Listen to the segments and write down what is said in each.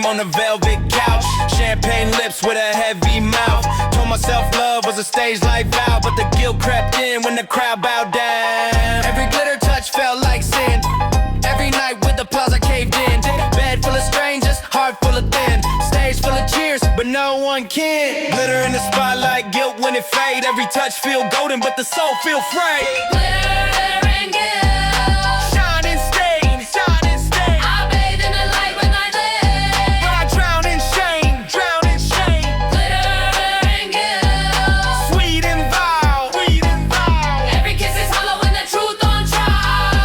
dream on a velvet couch. Champagne lips with a heavy mouth. Told myself love was a stage light vow, but the guilt crept in when the crowd bowed down. Every glitter touch felt like sin. Every night with applause I caved in. Bed full of strangers, heart full of thin. Stage full of cheers, but no one can. Glitter in the spotlight, guilt when it fade. Every touch feel golden, but the soul feel frayed. Glitter and guilt, Shining stain, shining stain. I bathe in the light when I live. But I drown in shame, drown in shame. Glitter and guilt, Sweet and vile, sweet and vile. every kiss is hollow when the truth on trial.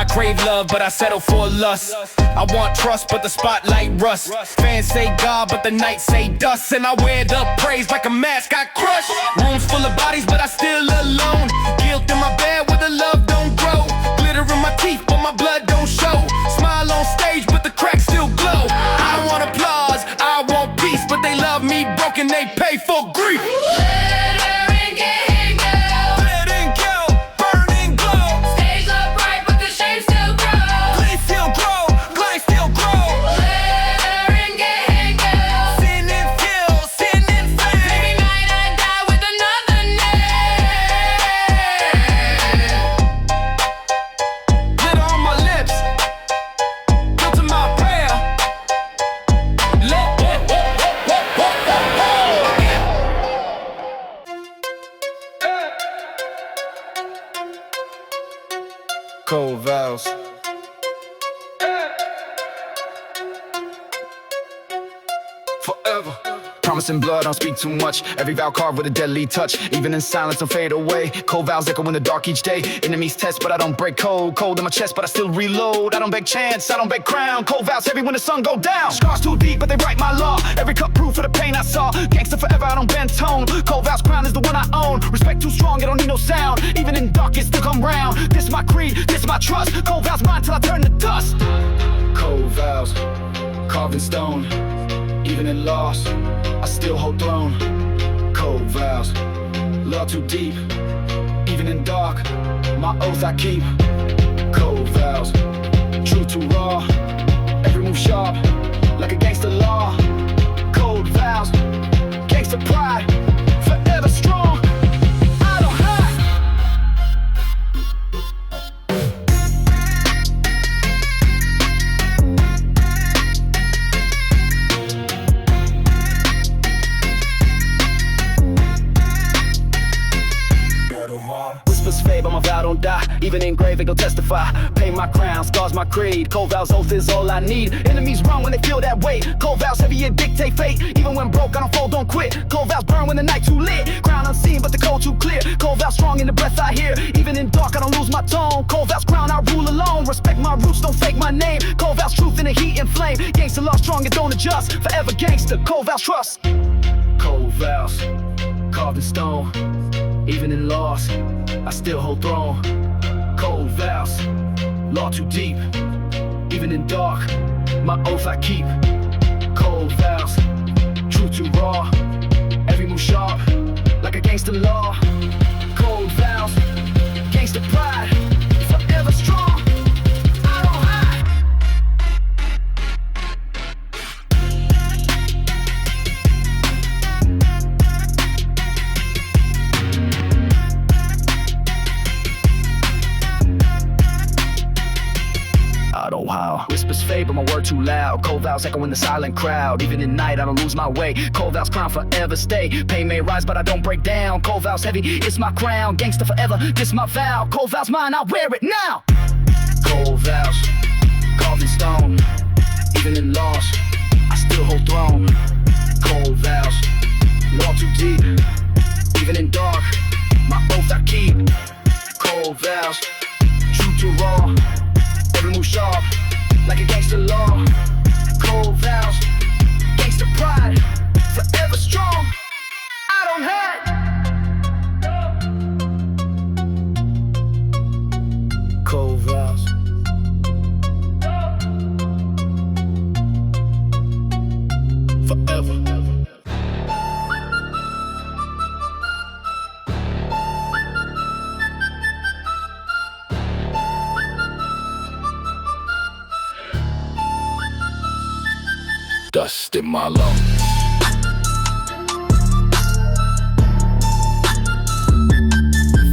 I crave love, but I settle for lust. I want trust, but the spotlight rust. Fans say God, but the night say dust. And I wear the praise like a mask I crush. Rooms full of bodies, but I still alone. Guilt in my bed where the love don't grow. Glitter in my teeth, but my blood don't show. Smile on stage, but the cracks still glow. I don't want applause, I want peace. But they love me broken, they pay for grief. Glitter and guilt, Let it go, burn and glow. stage look bright, but the shame still grows. Glee still grow, glay still grow. Glitter and guilt, Sin and kill, sin and every fame. night I die with another name. Glitter on my lips, guilt in my prayer. Cold vows. Forever. Promising blood, don't speak too much. Every vow carved with a deadly touch. Even in silence, don't fade away. Cold vows echo in the dark each day. Enemies test, but I don't break cold. Cold in my chest, but I still reload. I don't beg chance, I don't beg crown. Cold vows heavy when the sun go down. Scars too deep, but they write my law. Every cut proof for the pain I saw. Gangster forever, I don't bend tone. Cold vows crown is the one I own. Respect too strong, I don't need no sound. Even in dark, it still come round. This my creed, this my trust. Cold vows mine till I turn to dust. Cold vows, carved in stone. Even in loss, I still hold throne. Cold vows, love too deep. Even in dark, my oath I keep. Cold vows, true too raw. Every move sharp, like a gangster law. Cold vows, gangster pride, forever strong. I don't hide. Whispers fade, but my vow don't die. Even in grave, they go testify. Pay my crown, scars my creed. Cold vows, oath is all I need. Enemies run when they feel that weight. Cold vows heavy and dictate fate. Even when broke, I don't fold, don't quit. Cold vows burn when the night too lit. Ground unseen, but the cold too clear. Cold vows strong in the breath I hear. Even in dark, I don't lose my tone. Cold vows crown, I rule alone. Respect my roots, don't fake my name. Cold vows truth in the heat and flame. Gangster love strong and don't adjust. Forever gangster, cold vows trust. Cold vows, carved in stone. Even in loss, I still hold throne. Cold vows, law too deep. Even in dark, my oath I keep. Cold vows, truth too raw. Every move sharp, like a gangster law. Cold vows, gangster pride, forever strong. I don't hide. I don't how. Whispers fade, but my word too loud. Cold vows echo in the silent crowd. Even in night, I don't lose my way. Cold vows crown forever stay. Pain may rise, but I don't break down. Cold vows heavy, it's my crown. Gangster forever, this my vow. Cold vows mine, I wear it now. Cold vows, carved in stone. Even in loss, I still hold throne. Cold vows, law too deep. Even in dark, my oath I keep. Cold vows, true to raw. Every move sharp, like a gangster law. Cold vows, gangster pride, forever strong. I don't hide. Cold vows. Forever. dust in my lungs.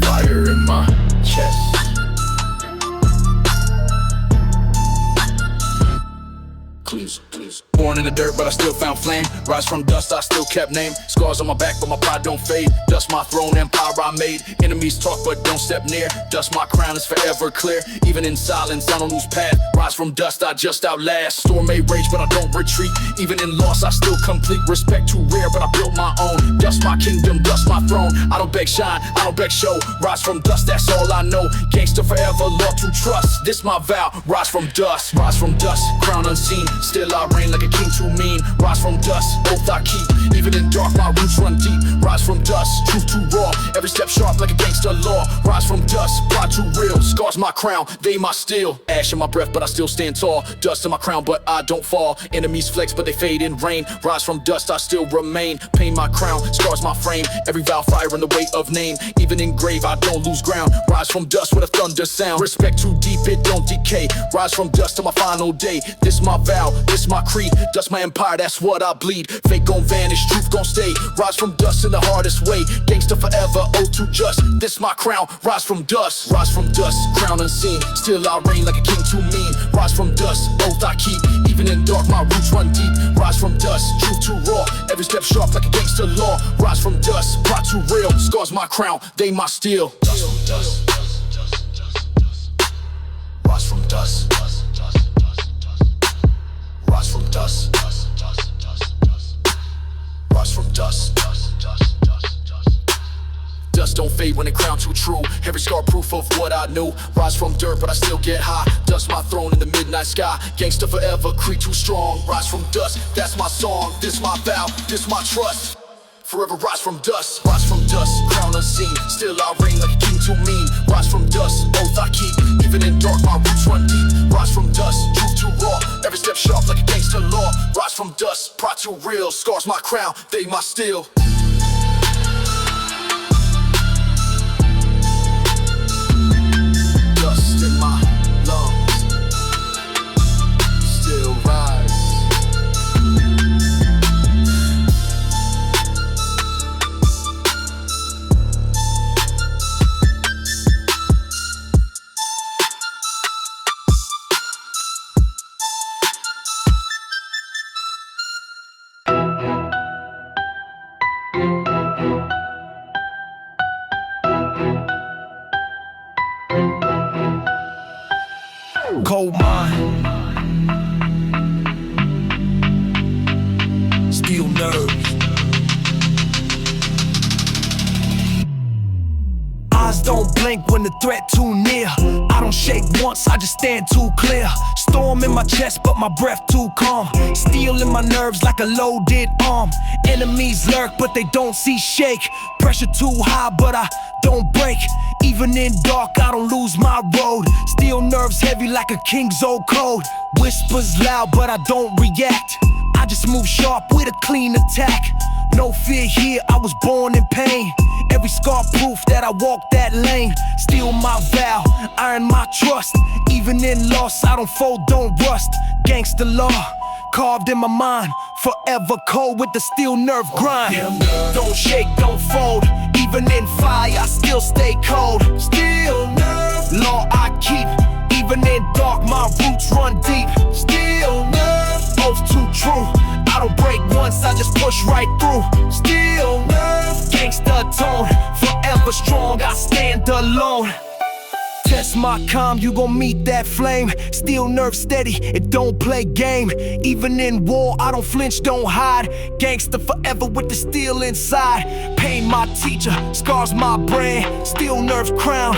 Fire in my chest. Please. Born in the dirt, but I still found flame. Rise from dust, I still kept name. Scars on my back, but my pride don't fade. Dust my throne, empire I made. Enemies talk, but don't step near. Dust my crown is forever clear. Even in silence, I don't lose path. Rise from dust, I just outlast. Storm may rage, but I don't retreat. Even in loss, I still complete. Respect too rare, but I built my own. Dust my kingdom, dust my throne. I don't beg shine, I don't beg show. Rise from dust, that's all I know. Gangster forever, love to trust. This my vow, rise from dust. Rise from dust, crown unseen. Still I reign like a king too mean. Rise from dust, oath I keep. Even in dark, my roots run deep. Rise from dust, truth too raw. Every step sharp like a gangster law. Rise from dust, plot too real. Scars my crown, they my steel. Ash in my breath, but I still stand tall. Dust in my crown, but I don't fall. Enemies flex, but they fade in rain. Rise from dust, I still remain. Pain my crown, scars my frame. Every vow fire in the weight of name. Even in grave, I don't lose ground. Rise from dust with a thunder sound. Respect too deep, it don't decay. Rise from dust to my final day. This my vow, this my creed. Dust my empire, that's what I bleed. Fake gon' vanish, truth gon' stay. Rise from dust in the hardest way. Gangster forever, oath to just. This my crown, rise from dust. Rise from dust, crown unseen. Still I reign like a king too mean. Rise from dust, oath I keep. Even in dark, my roots run deep. Rise from dust, truth too raw. Every step sharp like a gangster law. Rise from dust, plot too real. Scars my crown, they my steel. Dust from dust. Rise from dust. Rise from dust. Rise from dust. Dust don't fade when the crown too true. Every scar proof of what I knew. Rise from dirt, but I still get high. Dust my throne in the midnight sky. Gangster forever, creed too strong. Rise from dust, that's my song. This my vow, this my trust. Forever rise from dust, rise from dust, crown unseen. Still I reign like a king too mean. Rise from dust, oath I keep. Even in dark, my roots run deep. Rise from dust, truth too raw. Every step sharp like a gangster law. Rise from dust, pride too real. Scars my crown, they my steel. Dust in my lungs, still rise. Cold mind, steel nerves. Eyes don't blink when the threat too near. I don't shake once, I just stand too clear. Storm in my chest, but my breath too calm. Steel in my nerves like a loaded arm. Enemies lurk, but they don't see shake. Pressure too high, but I don't break. Even in dark, I don't lose my road. Steel nerves heavy like a king's old code. Whispers loud, but I don't react. I just move sharp with a clean attack. No fear here, I was born in pain. Every scar proof that I walk that lane. Steel my vow, iron my trust. Even in loss, I don't fold, don't rust. Gangster law, carved in my mind. Forever cold with the steel nerve grind. Don't shake, don't fold. Even in fire, I still stay cold. Steel nerve, law I keep. Even in dark, my roots run deep. Steel nerve, oath too true. I don't break once, I just push right through. Steel nerve, gangster tone. Forever strong, I stand alone. Test my calm, you gon' meet that flame. Steel nerve steady, it don't play game. Even in war, I don't flinch, don't hide. Gangster forever with the steel inside. Pain my teacher, scars my brand. Steel nerve crown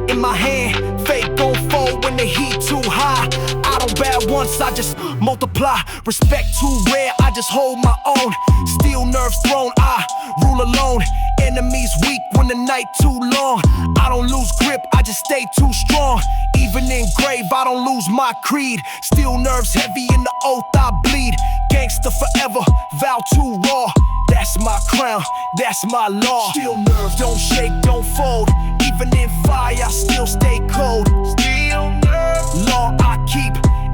in my hand. Fake gon' fold when the heat too high. I don't bow once, I just multiply. Respect too rare, I just hold my own. Steel nerve throne, I rule alone. Enemies weak when the night too long. I don't lose grip, I just stay too strong. Even in grave, I don't lose my creed. Steel nerves heavy in the oath I bleed. Gangster forever, vow too raw. That's my crown, that's my law. Steel nerves don't shake, don't fold. Even in fire, I still stay cold. Steel nerve, law I keep.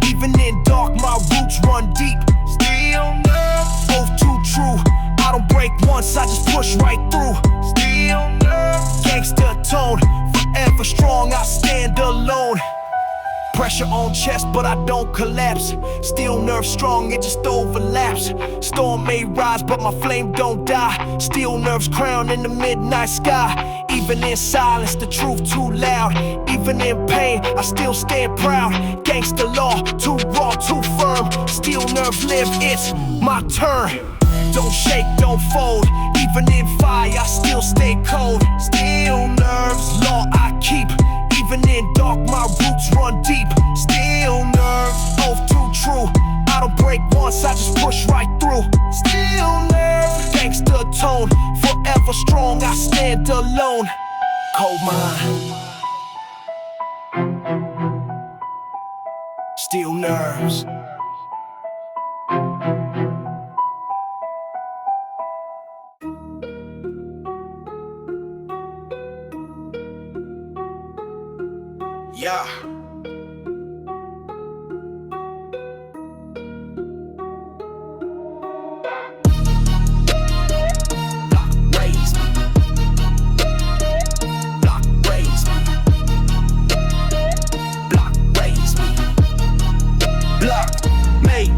Even in dark, my roots run deep. Steel Still nerves, both too true. I don't break once, I just push right through. Still nerves, gangster tone, forever strong, I stand alone. Pressure on chest, but I don't collapse. Still nerve strong, it just overlaps. Storm may rise, but my flame don't die. Still nerves crown in the midnight sky. Even in silence, the truth too loud. Even in pain, I still stand proud. Gangsta law, too raw, too firm. Still nerves live, it's my turn. Don't shake, don't fold. Even in fire, I still stay cold. Still nerves, law I keep. Even in dark, my roots run deep. Still nerves, both too true. I don't break once, I just push right through. Still nerves, gangster tone, forever strong, I stand alone. Cold mind, still nerves. Yeah. Block raise me. Block raise me. Block raise me. Block made.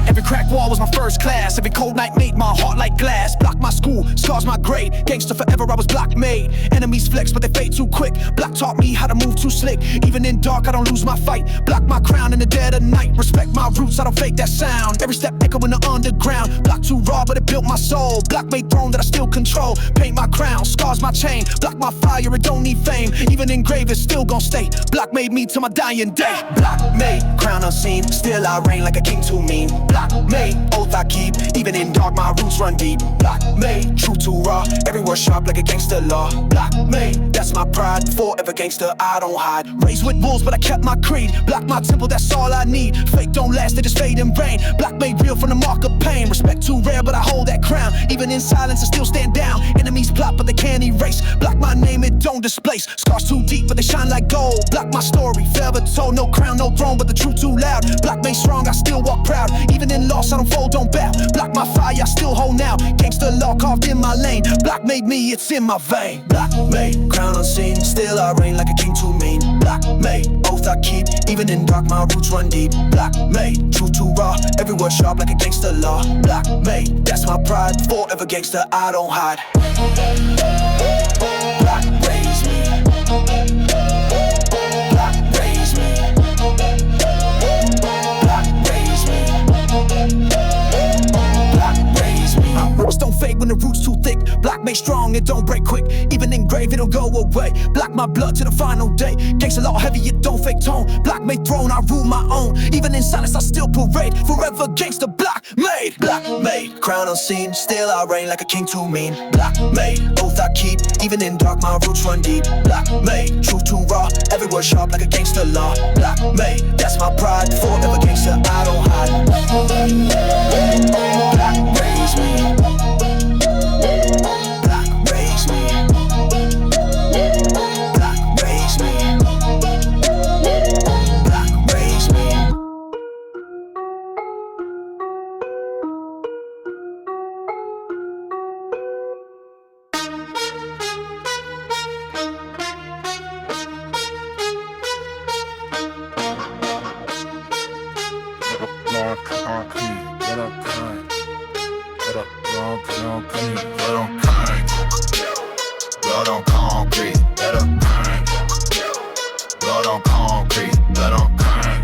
Every crack wall was my first class. Every cold night made my heart like glass. Block my school, scars my grade. Gangster forever, I was block made. Enemies flex, but they fade too quick. Block taught me how to move too slick. Even in dark, I don't lose my fight. Block my crown in the dead of night. Respect my roots, I don't fake that sound. Every step echo in the underground. Block too raw, but it built my soul. Block made throne that I still control. Paint my crown, scars my chain. Block my fire, it don't need fame. Even engraved, it's still gon' stay. Block made me to my dying day. Block made, crown unseen. Still I reign like a king too mean. Block made, oath I keep. Even in dark, my roots run deep. Block made, true too raw. Every word sharp like a gangster law. Block made, that's my pride. Forever gangster, I don't hide. Raised with wolves, but I kept my creed. Block my temple, that's all I need. Fake don't last, they just fade in rain. Block made real from the mark of pain. Respect too rare, but I hold that crown. Even in silence, I still stand down. Enemies plot, but they can't erase. Block my name, it don't displace. Scars too deep, but they shine like gold. Block my story, forever told. No crown, no throne, but the truth too loud. Block made strong, I still walk proud. Even in loss, I don't fold, don't bow. Block my fire, I still hold now. Gangster law carved in my lane. Block made me, it's in my vein. Block made, crown unseen. Still I reign like a king too mean. Block made, oath I keep. Even in dark, my roots run deep. Block made, true too raw. Every word sharp like a gangster law. Block made, that's my pride. Forever gangster, I don't hide. Block raise me. Block raise me. Block raise me. Block raise me. My roots don't fade when the roots too thick. Block made strong, it don't break quick. Even engraved, it'll go away. Block my blood to the final day. Gangsta law heavy, it don't fake tone. Block made throne, I rule my own. Even in silence, I still parade. Forever gangsta, block made. Block made, crown unseen. Still I reign like a king too mean. Block made, oath I keep. Even in dark, my roots run deep. Block made, truth too raw. Every word sharp like a gangsta law. Block made, that's my pride. Forever gangsta, I don't hide. Block raise me. Block raise me. Block raise me. Block raise me. Blood on concrete, let up bang. Blood on concrete, let up bang.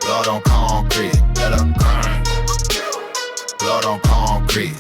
Blood on concrete, let up bang. Blood on concrete.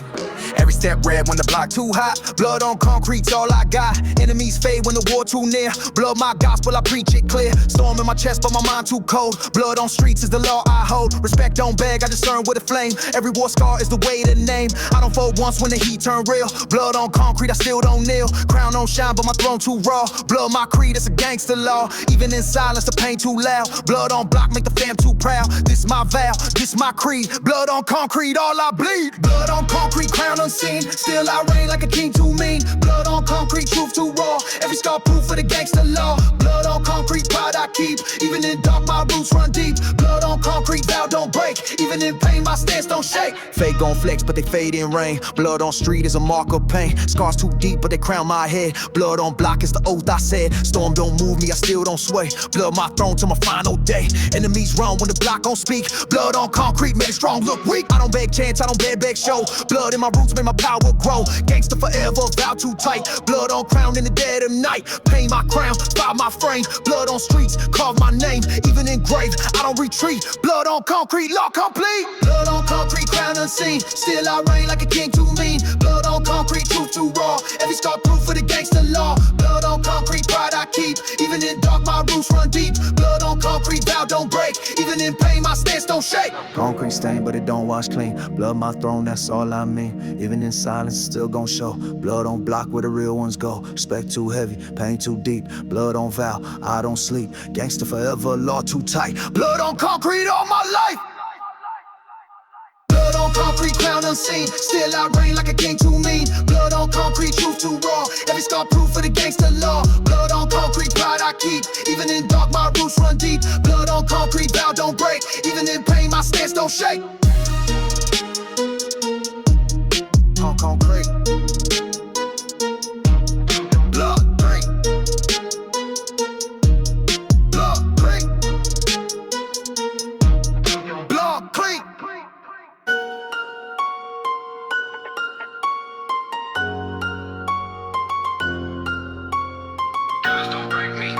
Every step red when the block too hot. Blood on concrete's all I got. Enemies fade when the war too near. Blood my gospel, I preach it clear. Storm in my chest, but my mind too cold. Blood on streets is the law I hold. Respect don't beg, I discern with a flame. Every war scar is the way to name. I don't fold once when the heat turn real. Blood on concrete, I still don't kneel. Crown don't shine, but my throne too raw. Blood my creed, it's a gangster law. Even in silence, the pain too loud. Blood on block, make the fam too proud. This my vow, this my creed. Blood on concrete, all I bleed. Blood on concrete, crown unseen. Still I reign like a king too mean. Blood on concrete, truth too raw. Every scar proof for the gangster law. Blood on concrete, pride I keep. Even in dark, my roots run deep. Blood on concrete, vow don't break. Even in pain, my stance don't shake. Fake gon' flex, but they fade in rain. Blood on street is a mark of pain. Scars too deep, but they crown my head. Blood on block is the oath I said. Storm don't move me, I still don't sway. Blood my throne till my final day. Enemies run when the block don't speak. Blood on concrete, made it strong, look weak. I don't beg chance, I don't beg show. Blood in my roots, make my power grow. Gangster forever, vow too tight. Blood on crown in the dead of night. Paint my crown, fire my frame. Blood on streets, carve my name. Even in grave, I don't retreat. Blood on concrete, law complete. Blood on concrete, crown unseen. Still I reign like a king too mean. Blood on concrete, truth too raw. Every scar proof for the gangster law. Blood on concrete, pride I keep. Even in dark, my roots run deep. Blood on concrete, vow don't break. Even in pain, my stance don't shake. Concrete stain, but it don't wash clean. Blood my throne, that's all I mean. Even in silence, still gon' show. Blood on block where the real ones go. Respect too heavy, pain too deep. Blood on vow, I don't sleep. Gangster forever, law too tight. Blood on concrete all my life. Blood on concrete, crown unseen. Still I reign like a king too mean. Blood on concrete, truth too raw. Every scar proof for the gangster law. Blood on concrete, pride I keep. Even in dark, my roots run deep. Blood on concrete, vow don't break. Even in pain, my stance don't shake. Concrete. Blood drink. Blood drink. Blood clean. Don't break me.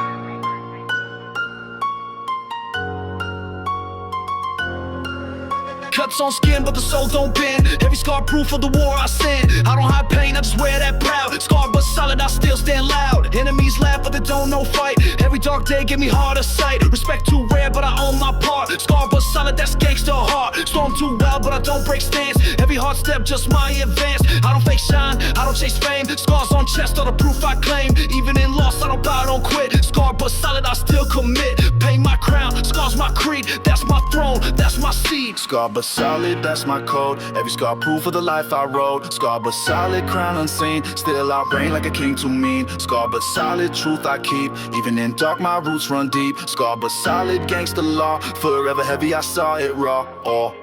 Cuts on skin, but the soul don't bend. Every scar proof of the war I send. I don't hide pain, I just wear that proud. Scarred but solid, I still stand loud. Enemies laugh, but they don't know fight. Every dark day give me harder sight. Respect too rare, but I own my part. Scarred but solid, that's gangster heart. Storm too wild, but I don't break stance. Every hard step, just my advance. I don't fake shine, I don't chase fame. Scars on chest are the proof I claim. Even in loss, I don't bow, I don't quit. Scarred but solid, I still commit. Paint my crown, scars my creed. That's my throne, that's my seed. Scar but solid, that's my code. Every scar proof of the life I rode. Scar but solid, crown unseen. Still I reign like a king too mean. Scar but solid, truth I keep. Even in dark, my roots run deep. Scar but solid, gangster law. Forever heavy, I saw it raw. Oh.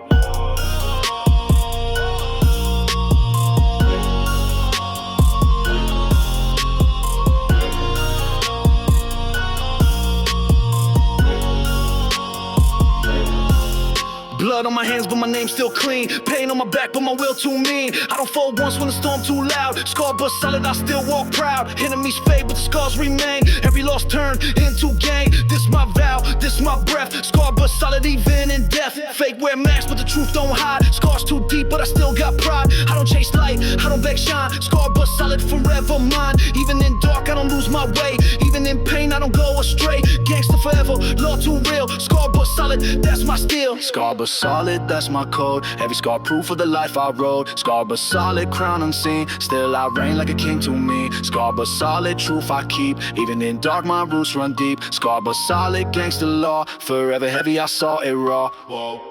Blood on my hands, but my name's still clean. Pain on my back, but my will too mean. I don't fold once when the storm too loud. Scarred but solid, I still walk proud. Enemies fade, but the scars remain. Every loss turned into gain. This my vow, this my breath. Scarred but solid, even in death. Fake wear masks, but the truth don't hide. Scars too deep, but I still got pride. I don't chase light, I don't beg shine. Scarred but solid, forever mine. Even in dark, I don't lose my way. Even in pain, I don't go astray. Gangster forever, law too real. Scarred but solid, that's my steel. Scar but solid, that's my code. Every scar proof of the life I rode. Scar but solid, crown unseen. Still I reign like a king to me. Scar but solid, truth I keep. Even in dark, my roots run deep. Scar but solid, gangster law. Forever heavy, I saw it raw. Whoa.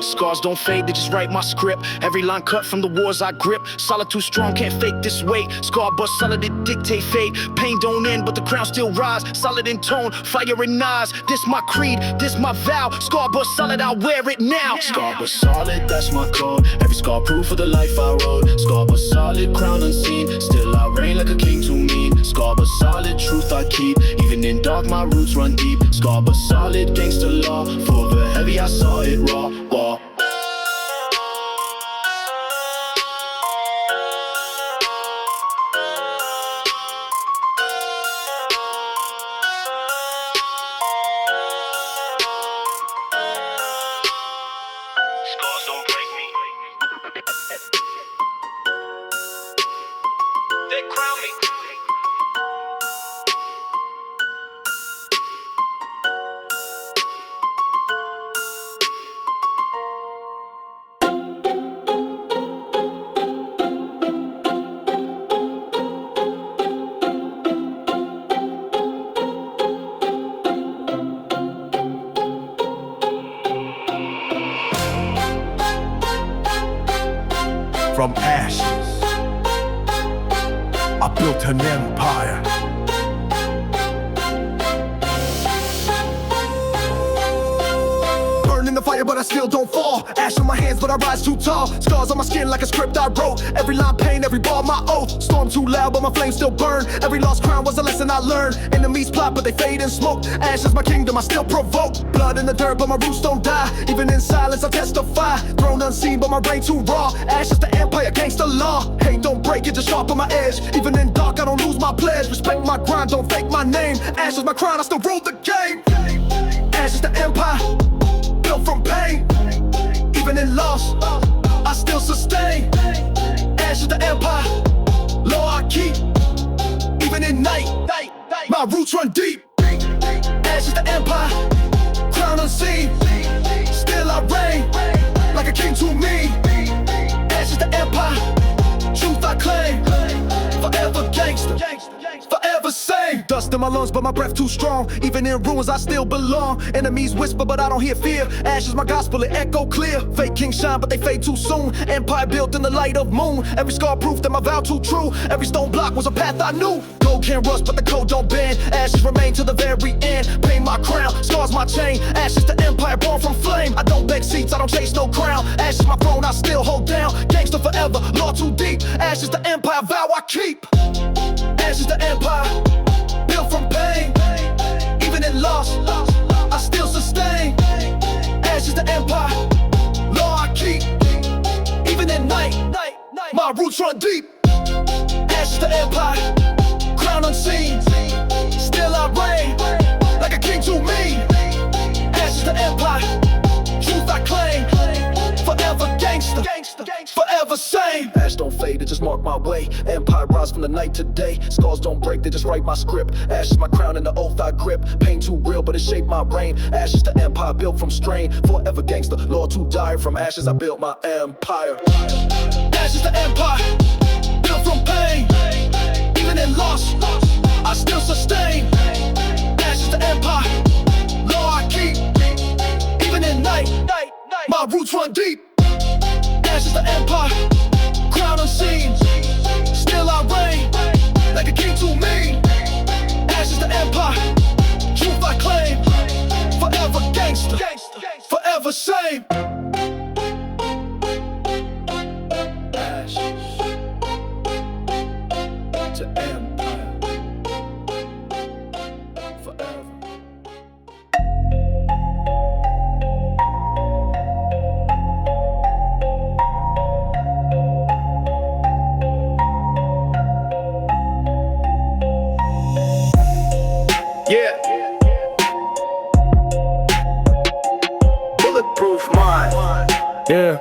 Scars don't fade, they just write my script. Every line cut from the wars I grip. Solid too strong, can't fake this weight. Scar but solid, it dictate fate. Pain don't end, but the crown still rise. Solid in tone, fire in eyes. This my creed, this my vow. Scar but solid, I'll wear it now. Scar but solid, that's my code. Every scar proof of the life I rode. Scar but solid, crown unseen. Still I reign like a king to me. Scar but solid, truth I keep. Even in dark, my roots run deep. Scar but solid, gangster law. Forever heavy, I saw it raw. Whoa. Scars don't break me. They crown me. from ashes, I built an empire. Burn in the fire, but I still don't fall. Ash on my hands, but I rise too tall. Scars on my skin like a script I wrote. Every line pain, every bar my oath. Storm too loud, but my flames still burn. Every lost crown was a lesson I learned. Enemies plot, but they fade in smoke. Ash is my kingdom, I still provoke. Blood in the dirt, but my roots don't die. Even in silence, I testify. Throne unseen, but my reign too raw. Ash is the empire, gangsta law. Hate don't break it, just sharpen my edge. Even in dark, I don't lose my pledge. Respect my grind, don't fake my name. Ash is my crown, I still rule the game. Ash is the empire, built from pain. Even in loss, I still sustain. Ash is the empire, law I keep. Even in night, my roots run deep. Ash is the empire, crown unseen. Still I reign, like a king to me. Ash is the empire, truth I claim. Forever gangster, forever same. Dust in my lungs, but my breath too strong. Even in ruins, I still belong. Enemies whisper, but I don't hear fear. Ash is my gospel, it echo clear. Fake kings shine, but they fade too soon. Empire built in the light of moon. Every scar proof that my vow too true. Every stone block was a path I knew. Gold can rust, but the code don't bend. Ashes remain to the very end. Pain my crown, scars my chain. Ash is the empire born from flame. I don't beg seats, I don't chase no crown. Ash is my throne, I still hold down. Gangster forever, law too deep. Ash is the empire, vow I keep. Ash is the empire, built from pain. Even in loss, I still sustain. Ash is the empire, law I keep. Even in night, my roots run deep. Ash is the empire, crown unseen. Still I reign, like a king to me. Ash is the empire, truth I claim. Forever gangster, forever same. Ash don't fade, it just mark my way. Empire rise from the night to day. Scars don't break, they just write my script. Ash is my crown and the oath I grip. Pain too real, but it shaped my brain. Ash is the empire built from strain. Forever gangster, law too dire. From ashes I built my empire. Ash is the empire, built from pain. Even in loss, I still sustain. Ash is the empire, law I keep. Even in night, my roots run deep. Ash is the empire, crown unseen. Still I reign, like a king to me. Ash is the empire, truth I claim. Forever gangster, forever same. Ashes to empire, forever. Yeah. Bulletproof mind. Yeah.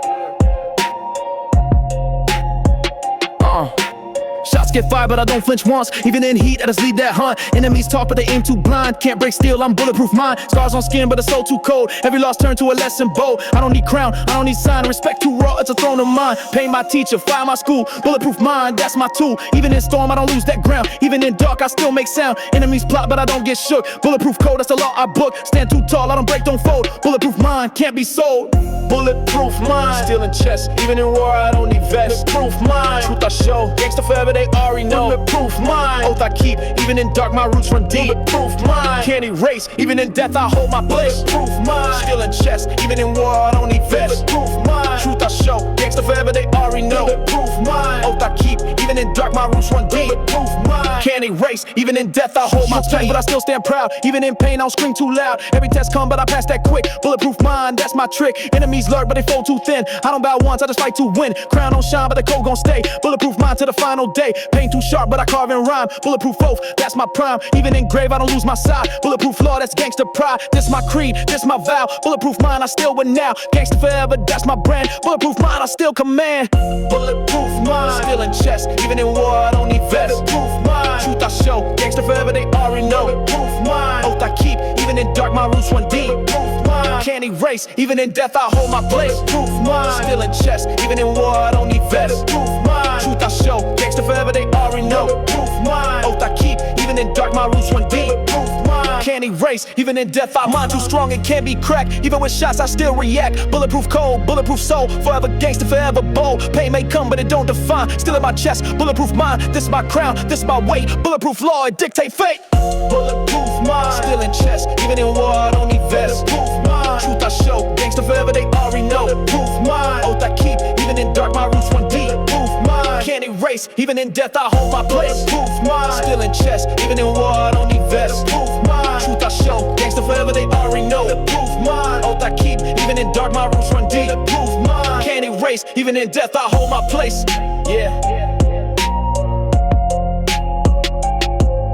Shots get fired, but I don't flinch once. Even in heat, I just lead that hunt. Enemies talk, but they aim too blind. Can't break steel, I'm bulletproof mind. Scars on skin, but the soul too cold. Every loss turned to a lesson bold. I don't need crown, I don't need sign. Respect too raw, it's a throne of mine. Pain my teacher, fire my school. Bulletproof mind, that's my tool. Even in storm, I don't lose that ground. Even in dark, I still make sound. Enemies plot, but I don't get shook. Bulletproof code, that's the law I book. Stand too tall, I don't break, don't fold. Bulletproof mind, can't be sold. Bulletproof mind, still in chest. Even in war, I don't need vest. Bulletproof mind, truth I show. Gangsta forever, they already know. Bulletproof mind, oath I keep. Even in dark, my roots run deep. Bulletproof mind, can't erase. Even in death, I hold my place. Bulletproof mind, still in chest. Even in war, I don't need vest. Bulletproof mind, truth I show. Gangsta forever, they already know. Bulletproof mind, oath I keep. Even in dark, my roots run deep. Bulletproof mind, can't erase. Even in death, I hold my place. But I still stand proud. Even in pain, I don't scream too loud. Every test come, but I pass that quick. Bulletproof mind, that's my trick. Enemies lurk, but they fold too thin. I don't bow once, I just fight to win. Crown don't shine, but the code gon' stay. Bulletproof mind to the final day. Pain too sharp, but I carve and rhyme. Bulletproof oath, that's my prime. Even in grave, I don't lose my side. Bulletproof law, that's gangster pride. This my creed, this my vow. Bulletproof mind, I still win now. Gangster forever, that's my brand. Bulletproof mind, I still command. Bulletproof mind, still in chest. Even in war, I don't need vest. Bulletproof mind, truth I show. Gangster forever, they already know. Bulletproof mind, oath I keep. Even in dark, my roots run deep. Bulletproof mind, can't erase. Even in death, I hold my place. Bulletproof mind, still in chest. Even in war, I don't need vest. Bulletproof mind, truth I show. Gangster forever, they already know. Bulletproof mind, oath I keep. Even in dark, my roots run deep. Bulletproof mind, can't erase. erase, even in death I mind too strong, it can't be cracked. Even with shots I still react. Bulletproof cold, bulletproof soul, forever gangster, forever bold. Pain may come but it don't define. Still in my chest, bulletproof mind. This my crown, this my weight. Bulletproof law, it dictate fate. Bulletproof mind, still in chest, even in war I don't need vest. Bulletproof mind, truth I show, gangster forever they already know. Bulletproof mind, oath I keep, even in dark my roots run deep. Bulletproof mind, can't erase, even in death I hold my place. Bulletproof mind, still in chest, even in war I don't need vest. Bulletproof mind, truth I show, gangster forever they already know. Bulletproof mind, oath I keep, even in dark my roots run deep. Bulletproof mind, can't erase, even in death I hold my place. Yeah.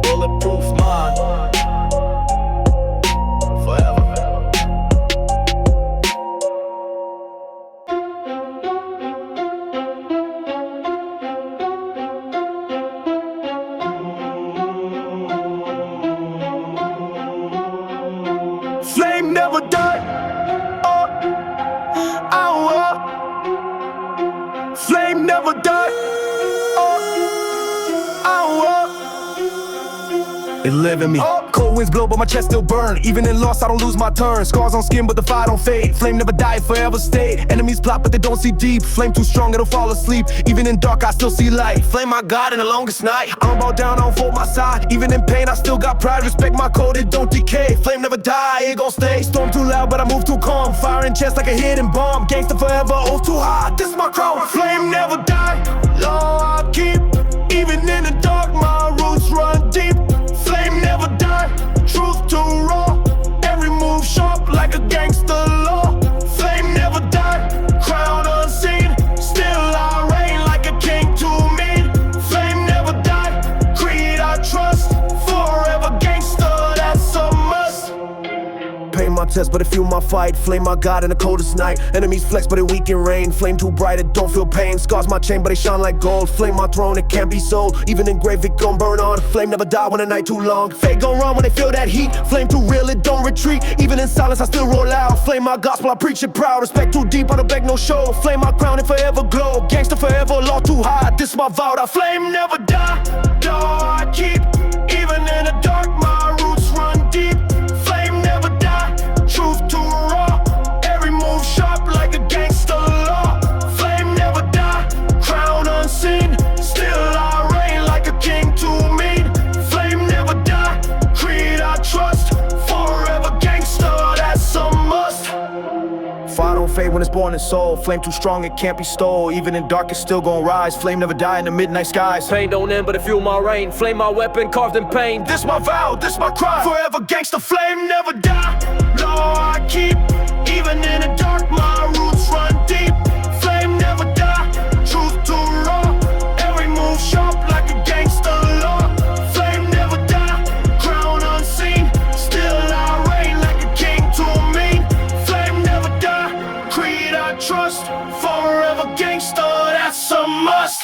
Bulletproof mind, forever. Flame never die. Flame never die. It live in me. Cold winds blow, but my chest still burn. Even in loss, I don't lose my turn. Scars on skin, but the fire don't fade. Flame never die, it forever stay. Enemies plot, but they don't see deep. Flame too strong, it'll fall asleep. Even in dark, I still see light. Flame my God in the longest night. I don't bow down, I don't fold my side. Even in pain, I still got pride. Respect my code, it don't decay. Flame never die, it gon' stay. Storm too loud, but I move too calm. Fire in chest like a hidden bomb. Gangster forever, oath too high. This is my crown. Flame never die, law I keep. Even in the dark, my roots run deep. Flame never die, truth too raw. Every move sharp like a gangster law. Flame never die, crown unseen. Still I reign like a king to me. Flame never die, creed I trust. Forever gangster, that's a must. Pain my test, but it fuel my fight. Flame my God in the coldest night. Enemies flex, but it weak in rain. Flame too bright, it don't feel pain. Scars my chain, but they shine like gold. Flame my throne, it can't be sold. Even in grave, it gon' burn on. Flame never die when the night too long. Fate gon' run when they feel that heat. Flame too real, it don't retreat. Even in silence, I still roll out. Flame my gospel, I preach it proud. Respect too deep, I don't beg no show. Flame my crown, it forever glow. Gangster forever, law too high. This my vow, that flame never die. Law I keep. Even in the dark, my roots run deep. Flame never die, truth too raw. Every move sharp like a gangster law. Flame never die, crown unseen. Still I reign like a king to me. Flame never die, creed I trust. Forever gangster, that's a must. Fire don't fade when it's born in soul. Flame too strong, it can't be stole. Even in dark, it's still gon' rise. Flame never die in the midnight skies. Pain don't end, but it fuel my reign. Flame my weapon, carved in pain. This my vow, this my cry. Forever gangster, flame never die. Law I keep. Even in the dark, my roots run deep. Flame never die, truth too raw. Every move sharp like a gangster law. Flame never die, crown unseen. Still I reign like a king to me. Flame never die, creed I trust. Forever gangster, that's a must.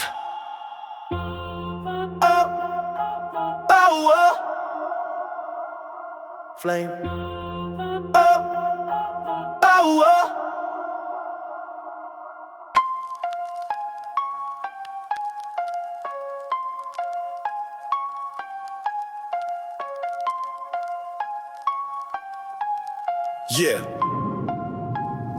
Flame. Yeah.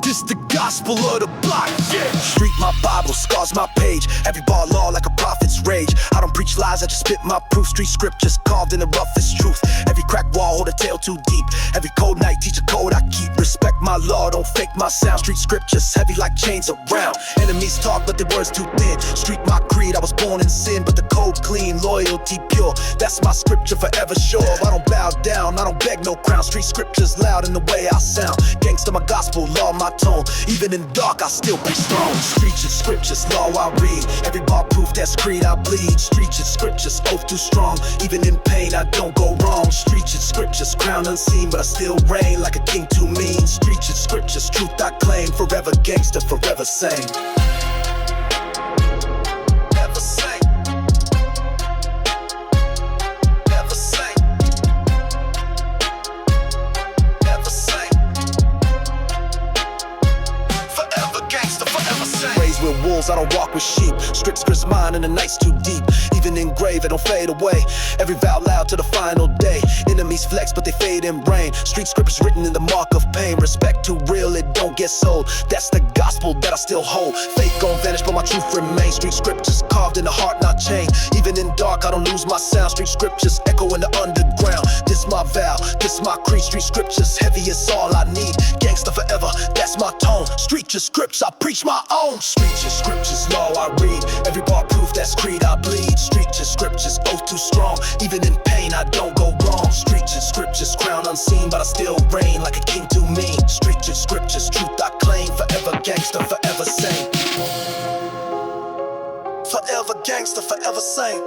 This the gospel of the block, yeah. Street my Bible, scars my page. Every bar law like a prophet's rage. I don't preach lies, I just spit my proof. Street scriptures carved in the roughest truth. Every crack wall hold a tale too deep. Every cold night teach a code I keep. Respect my law, don't fake my sound. Street scriptures heavy like chains around. Enemies talk but their words too thin. Street my creed, I was born in sin, but the code clean, loyalty pure. That's my scripture forever sure. I don't bow down, I don't beg no crown. Street scriptures loud in the way I sound. Gangsta my gospel, law my tone. Even in dark, I still be strong. Streets and scriptures, law I read. Every bar proof, that's creed I bleed. Streets and scriptures, oath too strong. Even in pain, I don't go wrong. Streets and scriptures, crown unseen, but I still reign like a king too mean. Streets and scriptures, truth I claim. Forever gangster, forever sane. Never sane. Never sane. Never sane. Forever gangster, forever sane. Raised with wolves, I don't walk with sheep. Strict scripts mine and the night's too deep. Even written engraved, they don't fade away. Every vow loud to the final day. Enemies flex, but they fade in rain. Street scriptures written in the mark of pain. Respect too real, it don't get sold. That's the gospel that I still hold. Faith gon' vanish, but my truth remains. Street scriptures carved in the heart, not chained. Even in dark, I don't lose my sound. Street scriptures echo in the underground. This my vow, this my creed. Street scriptures, heavy is all I need. Gangsta forever, that's my tone. Street just scripts, I preach my own. Street just scriptures, law I read. Every bar proof, that's creed I bleed. Street just scriptures, oath too strong. Even in pain, I don't go wrong. Street just scriptures, crown unseen, but I still reign like a king too mean. Street just scriptures, truth I claim. Forever gangsta, forever sane. Forever gangsta, forever sane.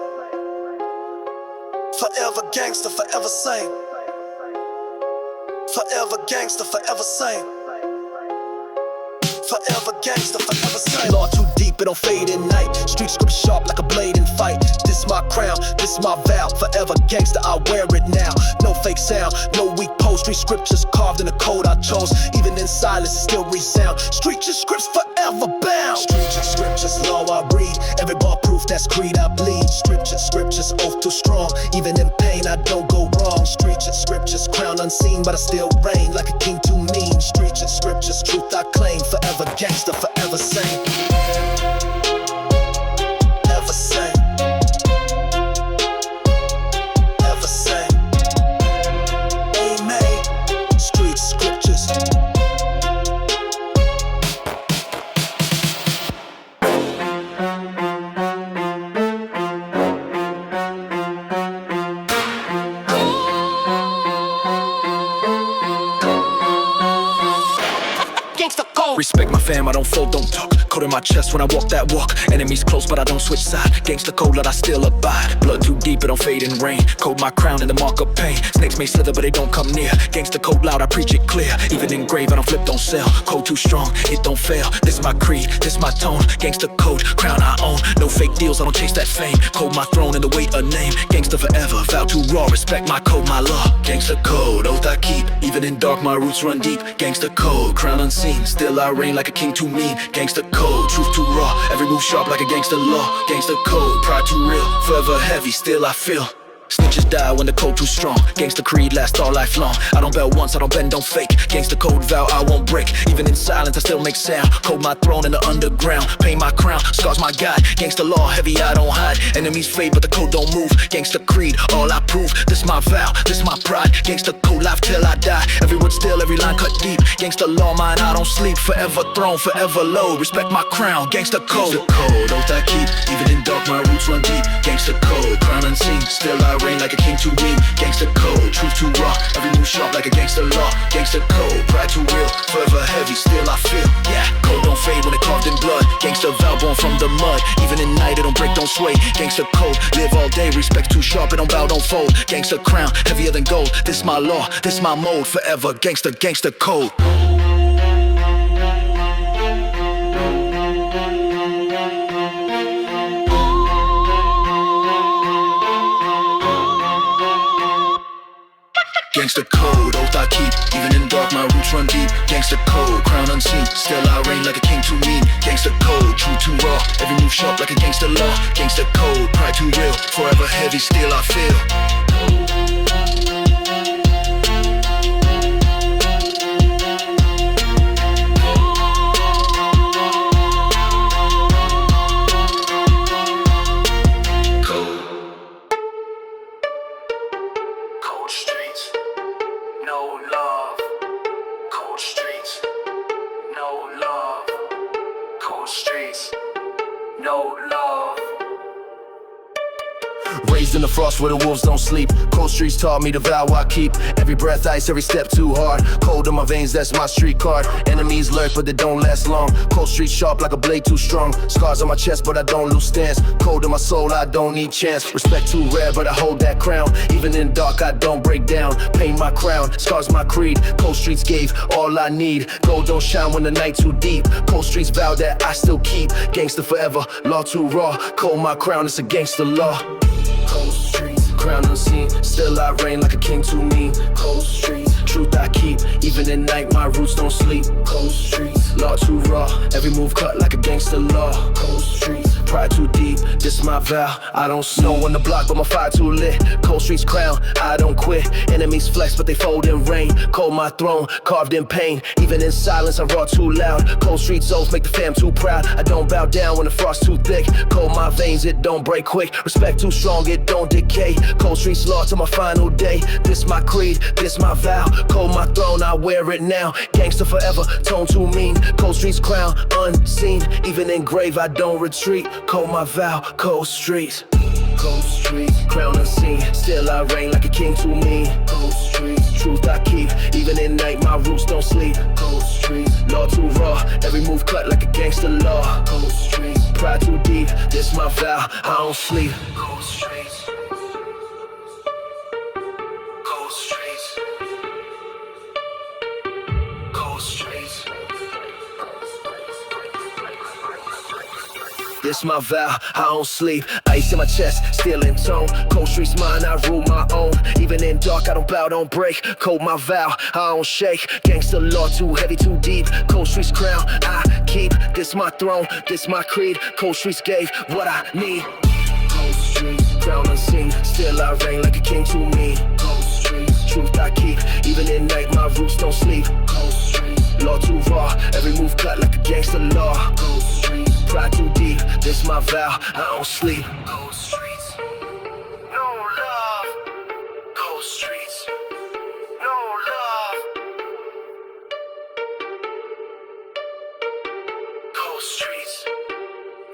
Forever gangsta, forever sane. Forever gangsta, forever sane. Forever gangsta, forever sane. Law too deep, it don't fade in night. Street script sharp like a blade in fight. This my crown, this my vow. Forever gangsta, I wear it now. No fake sound, no weak pose. Street scriptures carved in the code I chose. Even in silence, it still resound. Street just scripts forever bound. Street just scriptures, law I read. Every bar proof, that's creed I bleed. Street just scriptures, oath too strong. Even in pain, I don't go wrong. Street just scriptures, crown unseen, but I still reign like a king too mean. Street just scriptures, truth I claim. Forever gangsta, forever sane. Ever sane. Ever sane. Amen. Street scriptures. Respect my fam, I don't fold, don't talk. Code in my chest when I walk that walk. Enemies close, but I don't switch side. Gangsta code, let I still abide. Blood too deep, it don't fade in rain. Code my crown in the mark of pain. Snakes may slither, but they don't come near. Gangsta code loud, I preach it clear. Even in grave, I don't flip, don't sell. Code too strong, it don't fail. This my creed, this my tone. Gangsta code, crown I own. No fake deals, I don't chase that fame. Code my throne and the weight of name. Gangsta forever, vow too raw. Respect my code, my law. Gangsta code, oath I keep. Even in dark, my roots run deep. Gangsta code, crown unseen. Still I reign like a king too mean. Gangsta code, truth too raw. Every move sharp like a gangsta law. Gangsta code, pride too real. Forever heavy, still I feel. Snitches die when the code too strong. Gangsta creed lasts all lifelong. I don't bell once, I don't bend, don't fake. Gangsta code vow I won't break. Even in silence I still make sound. Code my throne in the underground. Paint my crown, scars my guide. Gangsta law heavy, I don't hide. Enemies fade but the code don't move. Gangsta creed, all I prove. This my vow, this my pride. Gangsta code life till I die. Every word still, every line cut deep. Gangsta law mine, I don't sleep. Forever throne, forever low. Respect my crown, gangsta code. Gangsta code, oath I keep. Even in dark my roots run deep. Gangsta code, crown unseen. Still I reign like a king too mean. Gangsta code, truth too raw. Every move sharp like a gangsta law. Gangsta code, pride too real. Forever heavy, still I feel. Yeah, code don't fade when it carved in blood. Gangsta vow born from the mud. Even in night it don't break, don't sway. Gangsta code, live all day. Respect too sharp, it don't bow, don't fold. Gangsta crown, heavier than gold. This my law, this my mode. Forever gangsta, gangsta code. Gangsta code, oath I keep. Even in dark, my roots run deep. Gangsta code, crown unseen. Still I reign like a king too mean. Gangsta code, true too raw. Every move sharp like a gangsta law. Gangsta code, pride too real. Forever heavy, still I feel. No love, cold streets. No love, cold streets. No love. Raised in the frost where the wolves don't sleep. Cold streets taught me the vow I keep. Every breath ice, every step too hard. Cold in my veins, that's my street card. Enemies lurk but they don't last long. Cold streets sharp like a blade too strong. Scars on my chest but I don't lose stance. Cold in my soul, I don't need chance. Respect too rare but I hold that crown. Even in dark I don't break down. Paint my crown, scars my creed. Cold streets gave all I need. Gold don't shine when the night too deep. Cold streets vow that I still keep. Gangsta forever, law too raw. Cold my crown, it's a gangsta law. Cold streets, crown unseen. Still I reign like a king too mean. Cold streets, truth I keep. Even at night my roots don't sleep. Cold streets, law too raw. Every move cut like a gangster law. Cold streets, pride too deep, this my vow. I don't snow on the block, but my fire too lit. Cold streets crown, I don't quit. Enemies flex, but they fold in rain. Cold my throne, carved in pain. Even in silence, I raw too loud. Cold streets oaths make the fam too proud. I don't bow down when the frost too thick. Cold my veins, it don't break quick. Respect too strong, it don't decay. Cold streets law till my final day. This my creed, this my vow. Cold my throne, I wear it now. Gangster forever, tone too mean. Cold streets crown, unseen. Even in grave, I don't retreat. Cold my vow, cold streets. Cold streets, crown unseen. Still I reign like a king to me. Cold streets, truth I keep. Even in night, my roots don't sleep. Cold streets, law too raw. Every move cut like a gangster law. Cold streets, pride too deep. This my vow, I don't sleep. Cold streets. Cold streets. Cold streets. This my vow, I don't sleep. Ice in my chest, still in tone. Cold streets mine, I rule my own. Even in dark, I don't bow, don't break. Cold my vow, I don't shake. Gangsta law too heavy, too deep. Cold streets crown, I keep. This my throne, this my creed. Cold streets gave what I need. Cold streets, crown unseen. Still I reign like a king to me. Cold streets, truth I keep. Even in night, my roots don't sleep. Cold streets, law too raw. Every move cut like a gangster law. Cold streets, pride too deep. This my vow, I don't sleep. Cold streets, no love. Cold streets, no love. Cold streets,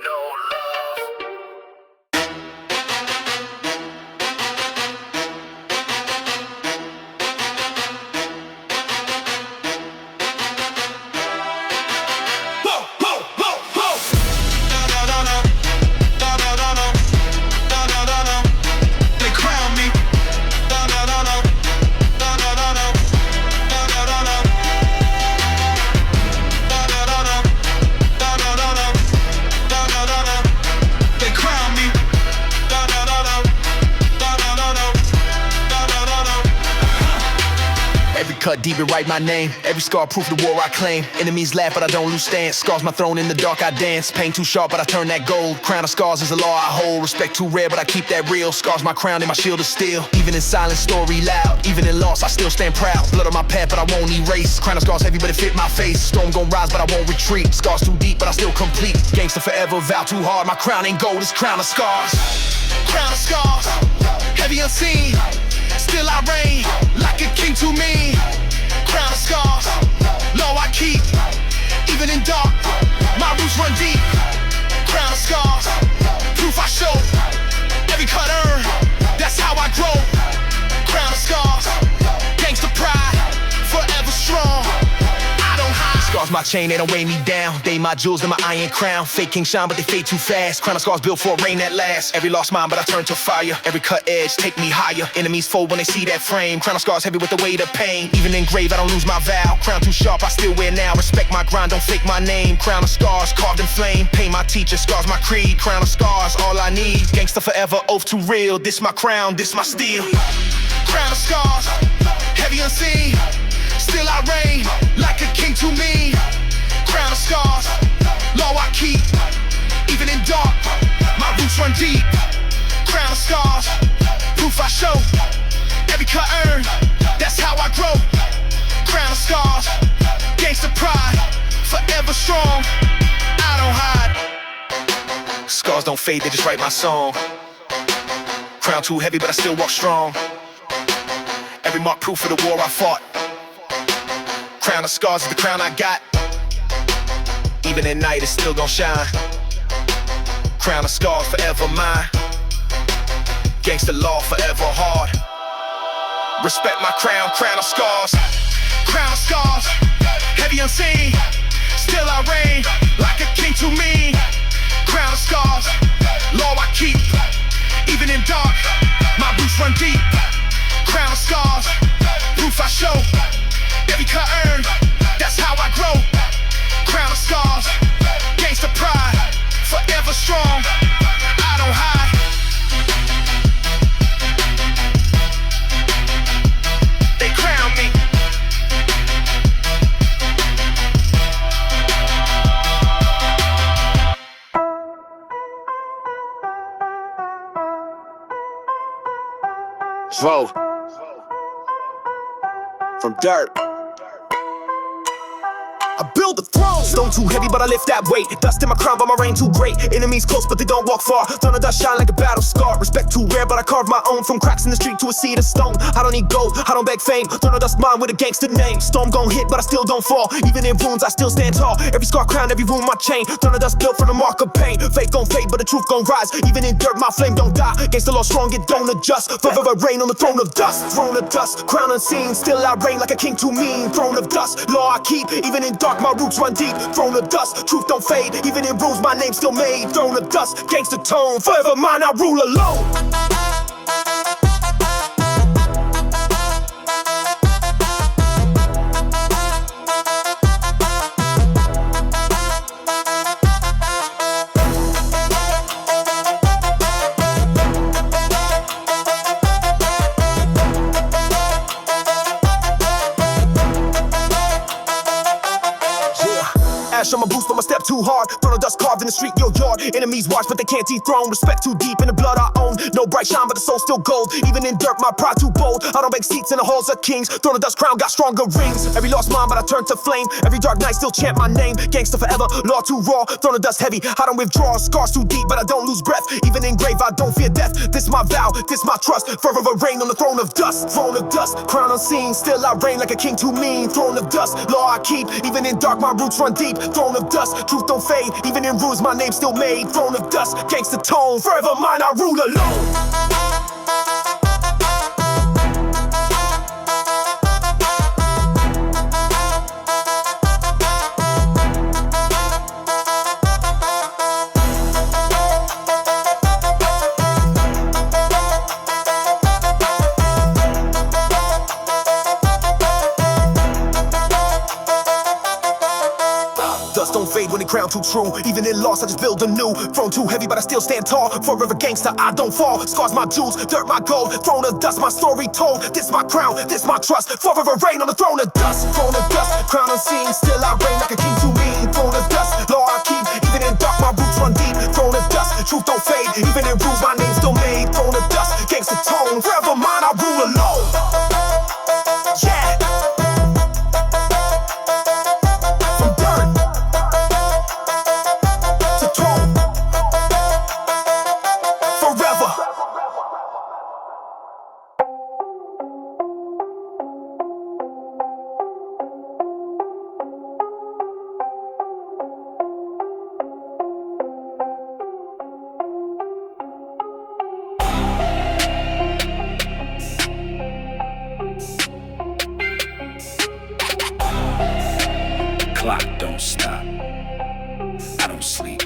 no love. Cut deep and write my name. Every scar proof the war I claim. Enemies laugh but I don't lose stance. Scars my throne in the dark I dance. Pain too sharp but I turn that gold. Crown of scars is a law I hold. Respect too rare but I keep that real. Scars my crown and my shield is steel. Even in silence story loud. Even in loss I still stand proud. Blood on my path but I won't erase. Crown of scars heavy but it fit my face. Storm gon' rise but I won't retreat. Scars too deep but I still complete. Gangster forever, vow too hard. My crown ain't gold, it's crown of scars. Crown of scars, heavy unseen. Still I reign like a king to me. Crown of scars, law I keep. Even in dark, my roots run deep. Crown of scars, proof I show. Every cut earned, that's how I grow. Crown of scars, gangsta pride, forever strong. I don't hide. Scars my chain, they don't weigh me down. They my jewels and my iron crown. Fake king shine, but they fade too fast. Crown of scars built for a rain that lasts. Every lost mine, but I turn to fire. Every cut edge, take me higher. Enemies fold when they see that frame. Crown of scars heavy with the weight of pain. Even in grave, I don't lose my vow. Crown too sharp, I still wear now. Respect my grind, don't fake my name. Crown of scars, carved in flame. Pain my teacher, scars my creed. Crown of scars, all I need. Gangsta forever, oath too real. This my crown, this my steel. Crown of scars, heavy unseen. Still I reign like a king to me. Crown of scars, law I keep. Even in dark, my roots run deep. Crown of scars, proof I show. Every cut earned, that's how I grow. Crown of scars, gangsta pride, forever strong. I don't hide. Scars don't fade, they just write my song. Crown too heavy, but I still walk strong. Every mark proof of the war I fought. Crown of scars is the crown I got. Even at night, it's still gon' shine. Crown of scars, forever mine. Gangsta law, forever hard. Respect my crown, crown of scars. Crown of scars, heavy unseen. Still I reign, like a king to me. Crown of scars, law I keep. Even in dark, my roots run deep. Crown of scars, proof I show. Every cut earned, that's how I grow. Crown of scars, gangsta pride, forever strong. I don't hide. They crown me. Dro. From dirt. I build a throne. Stone too heavy, but I lift that weight. Dust in my crown, but my reign too great. Enemies close, but they don't walk far. Thunder dust shine like a battle scar. Respect too rare, but I carve my own. From cracks in the street to a seed of stone. I don't need gold, I don't beg fame. Thunder dust mine with a gangster name. Storm gon' hit, but I still don't fall. Even in wounds, I still stand tall. Every scar crown, every wound, my chain. Thunder dust built from the mark of pain. Fate gon' fade, but the truth gon' rise. Even in dirt, my flame don't die. Gangsta law strong, it don't adjust. Forever reign on the throne of dust. Throne of dust, crown unseen. Still I reign like a king too mean. Throne of dust, law I keep. Even in dark, my roots run deep. Throne of dust, truth don't fade. Even in rules, my name's still made. Throne of dust, gangsta tone. Forever mine, I rule alone. Ash on my boots, but my step too hard. Throne of dust carved in the street, your yard. Enemies watch, but they can't dethrone. Respect too deep in the blood I own. No bright shine, but the soul still gold. Even in dirt, my pride too bold. I don't beg seats in the halls of kings. Throne of dust crown got stronger rings. Every lost mind, but I turn to flame. Every dark night still chant my name. Gangsta forever, law too raw. Throne of dust heavy, I don't withdraw. Scars too deep, but I don't lose breath. Even in grave, I don't fear death. This my vow, this my trust. Forever reign on the throne of dust. Throne of dust, crown unseen. Still I reign like a king too mean. Throne of dust, law I keep. Even in dark, my roots run deep. Throne of dust, truth don't fade. Even in rules, my name's still made. Throne of dust, gangsta tone. Forever mine, I rule alone. Dust don't fade when the crown too true. Even in loss, I just build a new. Throne too heavy, but I still stand tall. Forever gangsta, I don't fall. Scars my jewels, dirt my gold. Throne of dust, my story told. This my crown, this my trust. Forever reign on the throne of dust. Throne of dust, crown unseen. Still I reign like a king too mean. Throne of dust, law I keep. Even in dark, my roots run deep. Throne of dust, truth don't fade. Even in rules, my name's still made. Throne of dust, gangsta tone. Forever mine, I rule alone. Yeah. Clock don't stop. I don't sleep.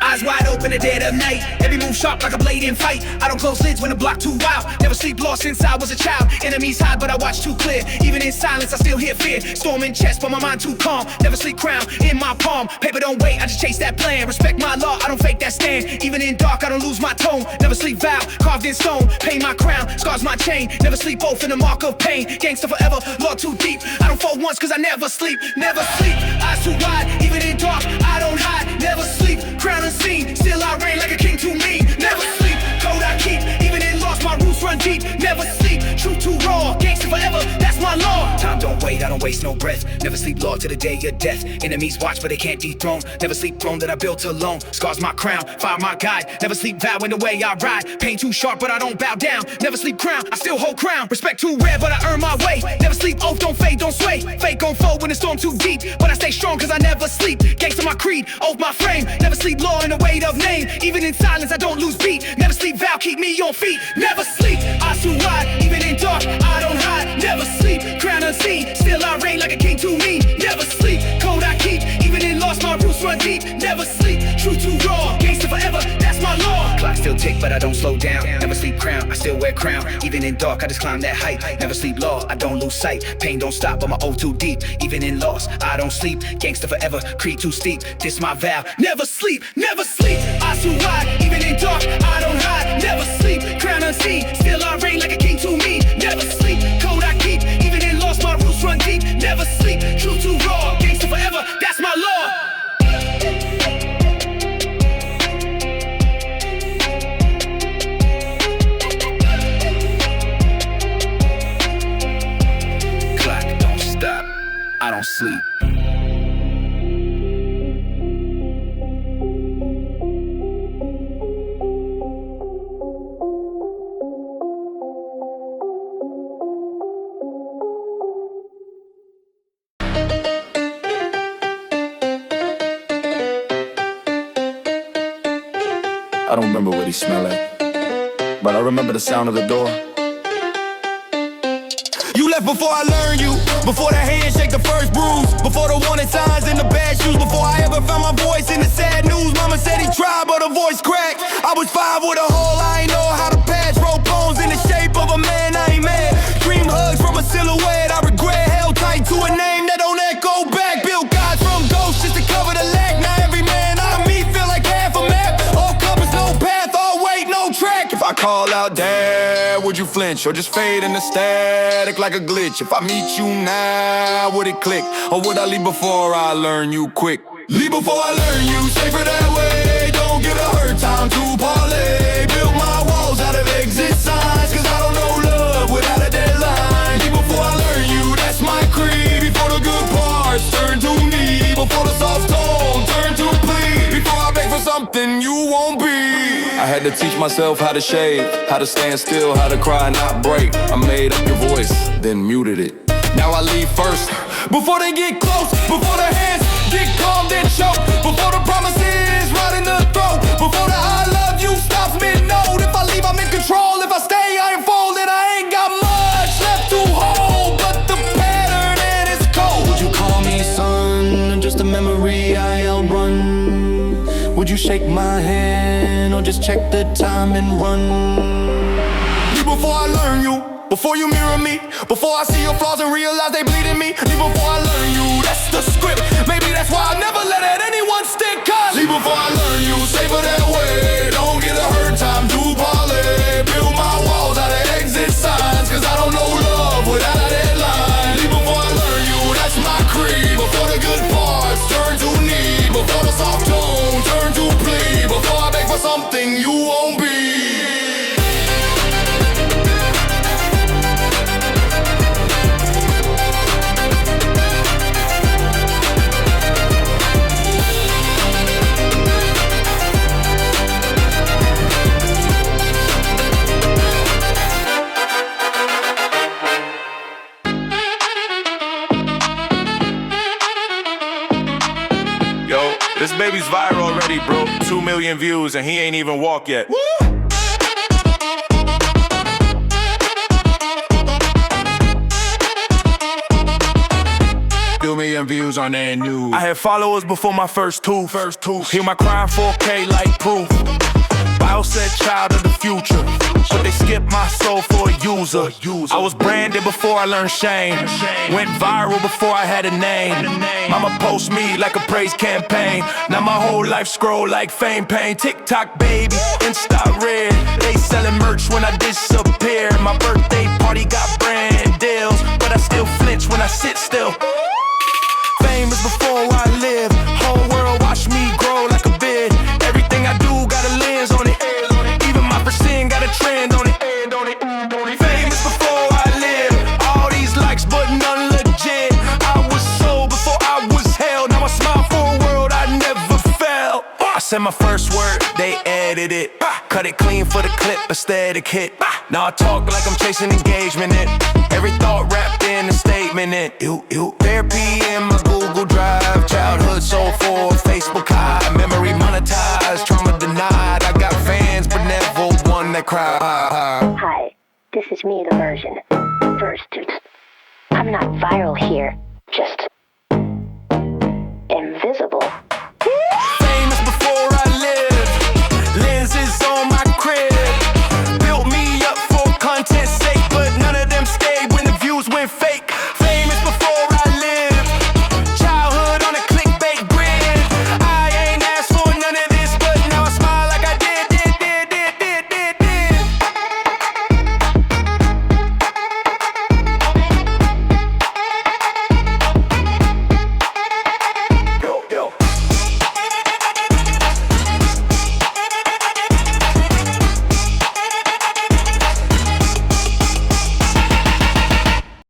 Eyes wide open at dead of night. Every move sharp like a blade in fight. I don't close lids when the block too wild. Never sleep lost since I was a child. Enemies hide, but I watch too clear. Even in silence, I still hear fear. Storm in chest, but my mind too calm. Never sleep crown in my palm. Paper don't wait, I just chase that plan. Respect my law, I don't fake that stand. Even in dark, I don't lose my tone. Never sleep vow, carved in stone. Pay my crown, scars my chain. Never sleep both in the mark of pain. Gangsta forever, law too deep. I don't fall once cause I never sleep. Never sleep, eyes too wide. Even in dark, I don't hide. Never sleep, crown unseen. Still I reign like a king too mean. Never sleep, code I keep. Even in lost, my roots run deep. Never sleep, truth too raw. Gangsta forever, that's my law. Time don't wait, I don't waste no breath. Never sleep law to the day of death. Enemies watch, but they can't dethrone. Never sleep throne that I built alone. Scars my crown, fire my guide. Never sleep vow in the way I ride. Pain too sharp, but I don't bow down. Never sleep crown, I still hold crown. Respect too rare, but I earn my way. Never sleep oath, don't fade, don't sway. Fate gon' fold when the storm too deep. But I stay strong cause I never sleep. Gangsta my creed, oath my frame. Never sleep law in the weight of name. Even in silence, I don't lose beat. Never sleep vow, keep me on feet. Never sleep, eyes too wide. Even in dark, I don't hide. Never sleep, crown unseen. Still I reign like a king too mean. Never sleep, code I keep. Even in lost, my roots run deep. Never sleep, truth too raw. Gangsta forever, that's my law. Clock still tick, but I don't slow down. Never sleep crown, I still wear crown. Even in dark, I just climb that height. Never sleep law, I don't lose sight. Pain don't stop, but my oath too deep. Even in loss, I don't sleep. Gangsta forever, creed too steep. This my vow. Never sleep, never sleep. Eyes too wide, even in dark, I don't hide. Never sleep, crown unseen. Still I reign like a king too mean. Never sleep, code I keep. Even in lost, my roots run deep. Never sleep, truth too raw. Gangsta forever, that's my law. sleep. I don't remember what he smelled like, but I remember the sound of the door. You left before I learned you, before the handshake, the first bruise, before the warning signs and the bad shoes, before I ever found my voice in the sad news. Mama said he tried, but her voice cracked. I was 5 with a hole, I ain't know how to patch. Roll bones in the shape of a man, I ain't mad. Dream hugs from a silhouette, I regret. Held tight to a name that don't echo back. Built gods from ghosts just to cover the lack. Now every man I meet feel like half a map. All compass, no path, all weight, no track. If I call out dad, would you flinch or just fade in the static like a glitch? If I meet you now, would it click? Or would I leave before I learn you quick? Leave before I learn you, safer that way. Don't get a hurt, time to parlay. Build my walls out of exit signs, cause I don't know love without a deadline. Leave before I learn you, that's my creed. Before the good parts turn to need, before the soft tone turn to plead, before I beg for something you won't be. I had to teach myself how to shave, how to stand still, how to cry, not break. I made up your voice, then muted it. Now I leave first, before they get close, before their hands get calm, then choke, before the promises right in the throat, before the I love you stops mid-note. If I leave, I'm in control. If I stay, I unfold, and I ain't got much left to hold but the pattern, and it's cold. Would you call me son, or just a memory I outrun? Would you shake my hand, or just check the time and run? Leave before I learn you, before you mirror me, before I see your flaws and realize they bleed in me. Leave before I learn you, that's the script. Maybe that's why I never let anyone stick. Cause leave before I learn you, safer that way. Don't get a hurt, time to parlay. Build my walls out of exit signs, cause I don't know love without a deadline. Leave before I learn you, that's my creed. Before the good parts turn to need, before the soft tone turn to plea, before I beg for something you won't be. This baby's viral already, bro. 2 million views and he ain't even walked yet. Woo! 2 million views on that news. I had followers before my first two. Hear my crying 4K like proof. Bio said child of the future, but they skipped my soul for a user. I was branded before I learned shame. Went viral before I had a name. Mama post me like a praise campaign. Now my whole life scroll like fame pain. TikTok baby, Insta red. They selling merch when I disappear. My birthday party got brand deals, but I still flinch when I sit still. Fame is before I live. Whole world watch me grow like a bid. Everything I do got a lens on it. Even my percent got a trend on it. Fame is before I live. All these likes but none legit. I was sold before I was held. Now I smile for a world I never felt. I said my first word, they edited it. Cut it clean for the clip, aesthetic hit. Now I talk like I'm chasing engagement in. Every thought wrapped in a statement in. Therapy in my Google Drive. Childhood soul for Facebook high. Memory monetized, trauma denied. I got fans but never one that cry. Hi, this is me, the version. First, I'm not viral here, just invisible.